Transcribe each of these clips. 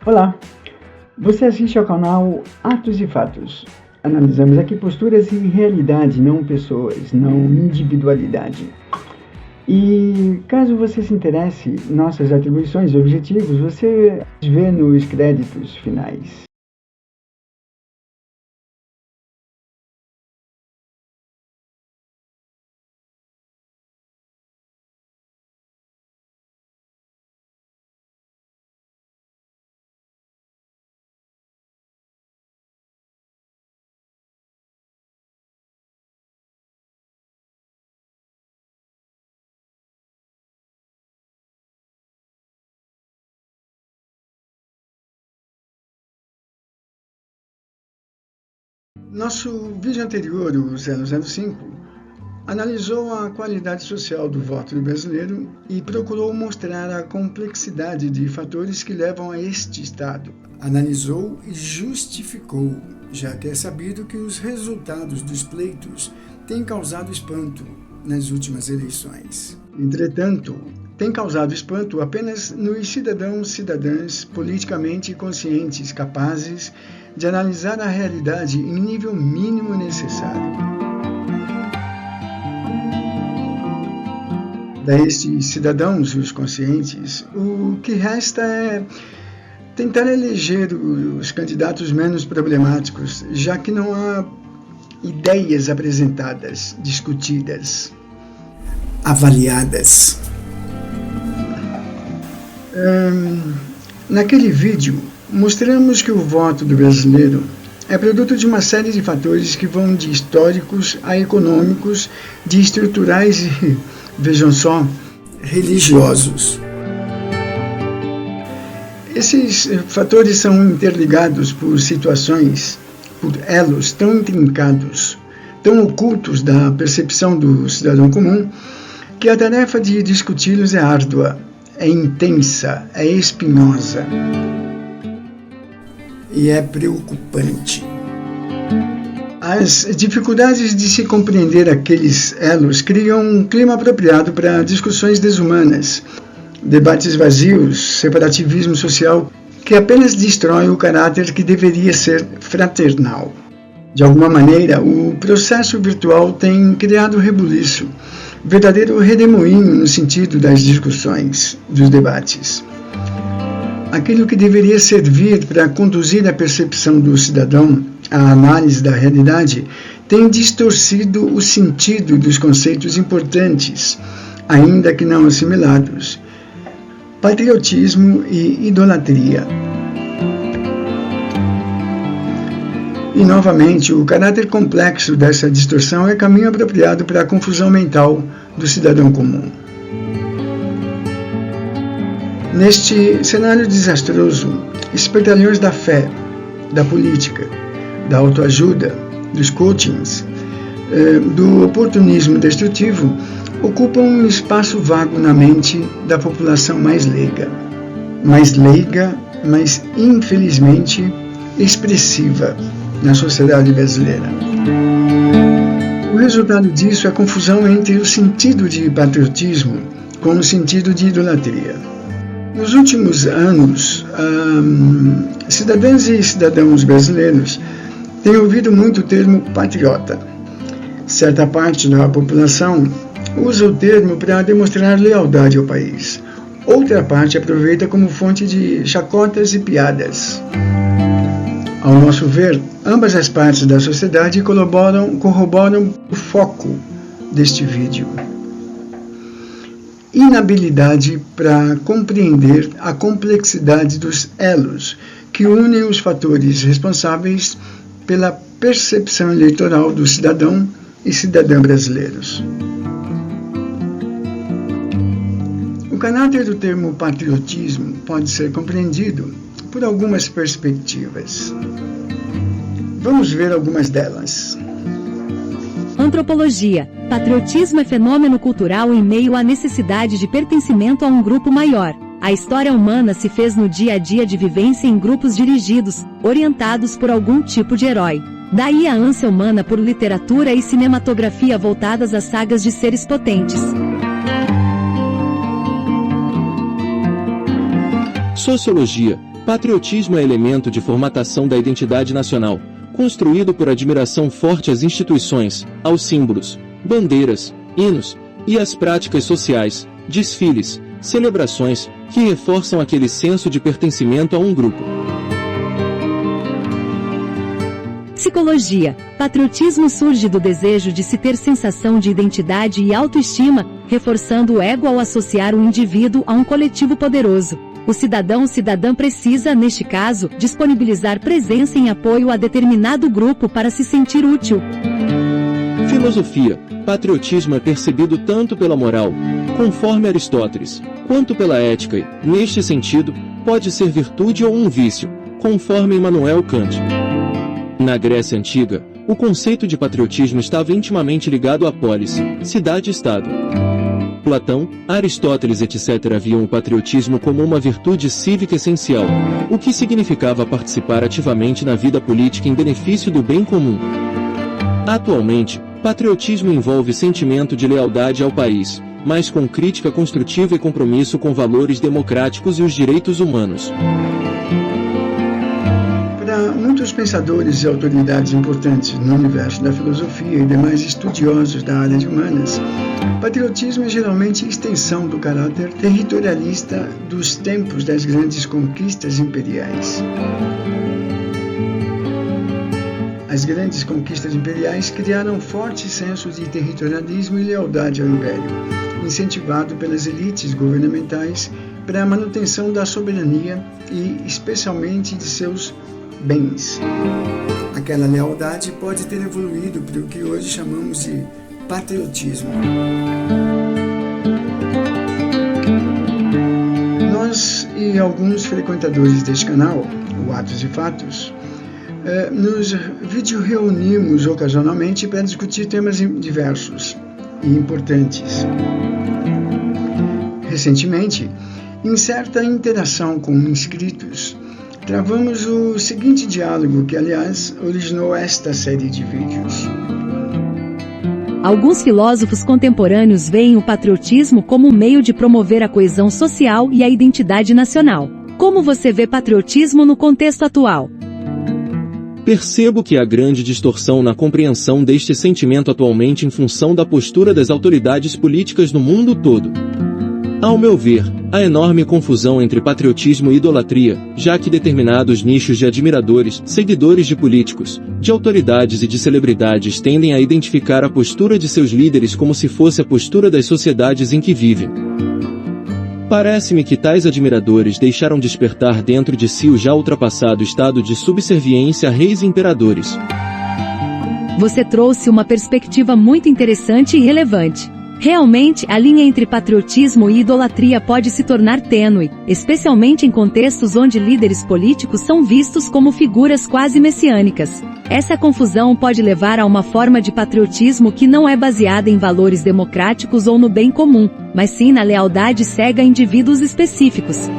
Olá, você assiste ao canal Atos e Fatos. Analisamos aqui posturas e realidade, não pessoas, não individualidade. E caso você se interesse em nossas atribuições e objetivos, você vê nos créditos finais. Nosso vídeo anterior, o 005, analisou a qualidade social do voto do brasileiro e procurou mostrar a complexidade de fatores que levam a este estado. Analisou e justificou, já que é sabido que os resultados dos pleitos têm causado espanto nas últimas eleições. Entretanto, tem causado espanto apenas nos cidadãs politicamente conscientes, capazes de analisar a realidade em nível mínimo necessário. Destes cidadãos, os conscientes, o que resta é tentar eleger os candidatos menos problemáticos, já que não há ideias apresentadas, discutidas, avaliadas. Naquele vídeo, mostramos que o voto do brasileiro é produto de uma série de fatores que vão de históricos a econômicos, de estruturais e, vejam só, religiosos. Esses fatores são interligados por situações, por elos tão intrincados, tão ocultos da percepção do cidadão comum, que a tarefa de discuti-los é árdua, é intensa, é espinhosa e é preocupante. As dificuldades de se compreender aqueles elos criam um clima apropriado para discussões desumanas, debates vazios, separativismo social que apenas destrói o caráter que deveria ser fraternal. De alguma maneira, o processo virtual tem criado rebuliço, verdadeiro redemoinho no sentido das discussões, dos debates. Aquilo que deveria servir para conduzir a percepção do cidadão à análise da realidade tem distorcido o sentido dos conceitos importantes, ainda que não assimilados: patriotismo e idolatria. E, novamente, o caráter complexo dessa distorção é caminho apropriado para a confusão mental do cidadão comum. Neste cenário desastroso, espertalhões da fé, da política, da autoajuda, dos coachings, do oportunismo destrutivo ocupam um espaço vago na mente da população mais leiga, mas infelizmente expressiva na sociedade brasileira. O resultado disso é a confusão entre o sentido de patriotismo com o sentido de idolatria. Nos últimos anos, cidadãs e cidadãos brasileiros têm ouvido muito o termo patriota. Certa parte da população usa o termo para demonstrar lealdade ao país. Outra parte aproveita como fonte de chacotas e piadas. Ao nosso ver, ambas as partes da sociedade corroboram o foco deste vídeo: inabilidade para compreender a complexidade dos elos que unem os fatores responsáveis pela percepção eleitoral do cidadão e cidadã brasileiros. O caráter do termo patriotismo pode ser compreendido por algumas perspectivas. Vamos ver algumas delas. Antropologia. Patriotismo é fenômeno cultural em meio à necessidade de pertencimento a um grupo maior. A história humana se fez no dia a dia de vivência em grupos dirigidos, orientados por algum tipo de herói. Daí a ânsia humana por literatura e cinematografia voltadas às sagas de seres potentes. Sociologia. Patriotismo é elemento de formatação da identidade nacional, construído por admiração forte às instituições, aos símbolos, bandeiras, hinos e às práticas sociais, desfiles, celebrações, que reforçam aquele senso de pertencimento a um grupo. Psicologia. Patriotismo surge do desejo de se ter sensação de identidade e autoestima, reforçando o ego ao associar o indivíduo a um coletivo poderoso. O cidadão/cidadã precisa, neste caso, disponibilizar presença em apoio a determinado grupo para se sentir útil. Filosofia. Patriotismo é percebido tanto pela moral, conforme Aristóteles, quanto pela ética e, neste sentido, pode ser virtude ou um vício, conforme Immanuel Kant. Na Grécia Antiga, o conceito de patriotismo estava intimamente ligado à polis, cidade-estado. Platão, Aristóteles etc. viam o patriotismo como uma virtude cívica essencial, o que significava participar ativamente na vida política em benefício do bem comum. Atualmente, patriotismo envolve sentimento de lealdade ao país, mas com crítica construtiva e compromisso com valores democráticos e os direitos humanos. Para muitos pensadores e autoridades importantes no universo da filosofia e demais estudiosos da área de humanas, patriotismo é geralmente extensão do caráter territorialista dos tempos das grandes conquistas imperiais. As grandes conquistas imperiais criaram forte senso de territorialismo e lealdade ao império, incentivado pelas elites governamentais para a manutenção da soberania e, especialmente, de seus bens. Aquela lealdade pode ter evoluído para o que hoje chamamos de patriotismo. Nós e alguns frequentadores deste canal, o Atos e Fatos, nos vídeo-reunimos ocasionalmente para discutir temas diversos e importantes. Recentemente, em certa interação com inscritos, travamos o seguinte diálogo que, aliás, originou esta série de vídeos. Alguns filósofos contemporâneos veem o patriotismo como um meio de promover a coesão social e a identidade nacional. Como você vê patriotismo no contexto atual? Percebo que há grande distorção na compreensão deste sentimento atualmente em função da postura das autoridades políticas no mundo todo. Ao meu ver, há enorme confusão entre patriotismo e idolatria, já que determinados nichos de admiradores, seguidores de políticos, de autoridades e de celebridades tendem a identificar a postura de seus líderes como se fosse a postura das sociedades em que vivem. Parece-me que tais admiradores deixaram despertar dentro de si o já ultrapassado estado de subserviência a reis e imperadores. Você trouxe uma perspectiva muito interessante e relevante. Realmente, a linha entre patriotismo e idolatria pode se tornar tênue, especialmente em contextos onde líderes políticos são vistos como figuras quase messiânicas. Essa confusão pode levar a uma forma de patriotismo que não é baseada em valores democráticos ou no bem comum, mas sim na lealdade cega a indivíduos específicos.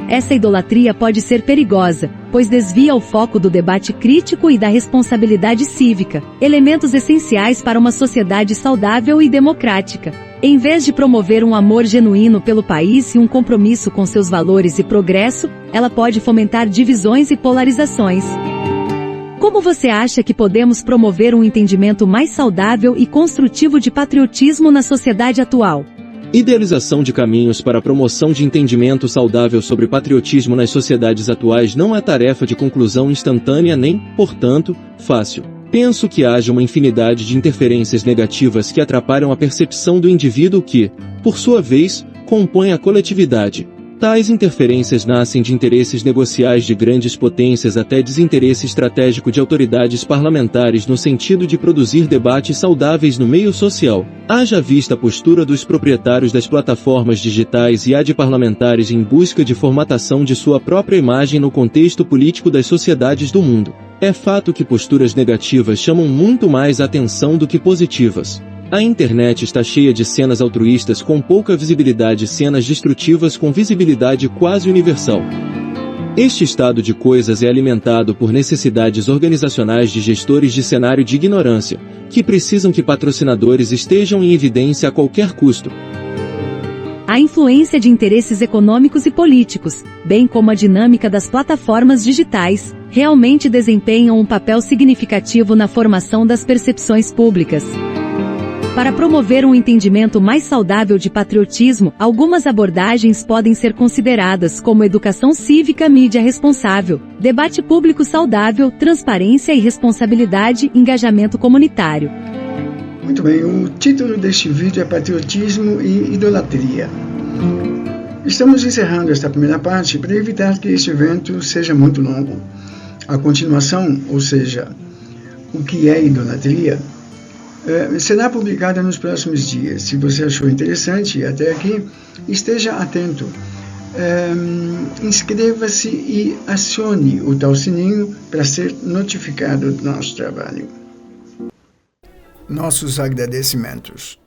Essa idolatria pode ser perigosa, pois desvia o foco do debate crítico e da responsabilidade cívica, elementos essenciais para uma sociedade saudável e democrática. Em vez de promover um amor genuíno pelo país e um compromisso com seus valores e progresso, ela pode fomentar divisões e polarizações. Como você acha que podemos promover um entendimento mais saudável e construtivo de patriotismo na sociedade atual? Idealização de caminhos para a promoção de entendimento saudável sobre patriotismo nas sociedades atuais não é tarefa de conclusão instantânea nem, portanto, fácil. Penso que haja uma infinidade de interferências negativas que atrapalham a percepção do indivíduo que, por sua vez, compõe a coletividade. Tais interferências nascem de interesses negociais de grandes potências até desinteresse estratégico de autoridades parlamentares no sentido de produzir debates saudáveis no meio social. Haja vista a postura dos proprietários das plataformas digitais e a de parlamentares em busca de formatação de sua própria imagem no contexto político das sociedades do mundo. É fato que posturas negativas chamam muito mais atenção do que positivas. A internet está cheia de cenas altruístas com pouca visibilidade e cenas destrutivas com visibilidade quase universal. Este estado de coisas é alimentado por necessidades organizacionais de gestores de cenário de ignorância, que precisam que patrocinadores estejam em evidência a qualquer custo. A influência de interesses econômicos e políticos, bem como a dinâmica das plataformas digitais, realmente desempenham um papel significativo na formação das percepções públicas. Para promover um entendimento mais saudável de patriotismo, algumas abordagens podem ser consideradas como educação cívica, mídia responsável, debate público saudável, transparência e responsabilidade, engajamento comunitário. Muito bem, o título deste vídeo é Patriotismo e Idolatria. Estamos encerrando esta primeira parte para evitar que este evento seja muito longo. A continuação, ou seja, o que é idolatria, será publicada nos próximos dias. Se você achou interessante até aqui, esteja atento. Inscreva-se e acione o tal sininho para ser notificado do nosso trabalho. Nossos agradecimentos.